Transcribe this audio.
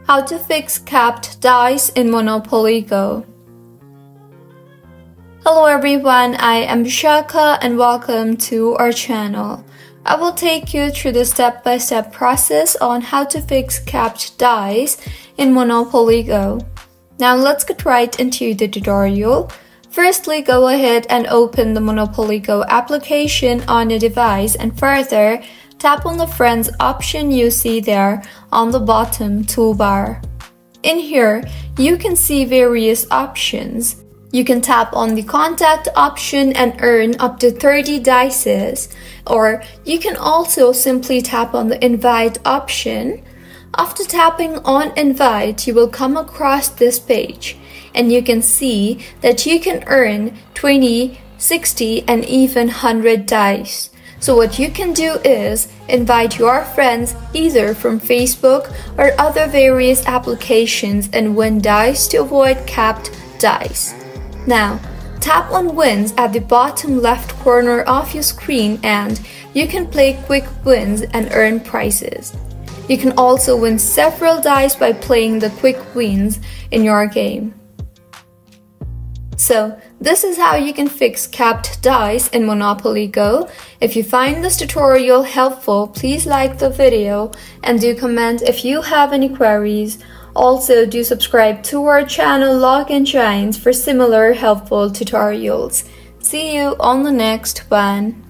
How to fix capped dice in Monopoly Go. Hello everyone, I am Shaka and welcome to our channel. I will take you through the step-by-step process on how to fix capped dice in Monopoly Go. Now let's get right into the tutorial. Firstly, go ahead and open the Monopoly Go application on your device and further, tap on the Friends option you see there on the bottom toolbar. In here, you can see various options. You can tap on the Contact option and earn up to 30 dices, or you can also simply tap on the Invite option. After tapping on Invite, you will come across this page, and you can see that you can earn 20, 60, and even 100 dice. So what you can do is invite your friends either from Facebook or other various applications and win dice to avoid capped dice. Now, tap on Wins at the bottom left corner of your screen and you can play quick wins and earn prizes. You can also win several dice by playing the quick wins in your game. So, this is how you can fix capped dice in Monopoly Go. If you find this tutorial helpful, please like the video and do comment if you have any queries. Also, do subscribe to our channel Login Giants for similar helpful tutorials. See you on the next one.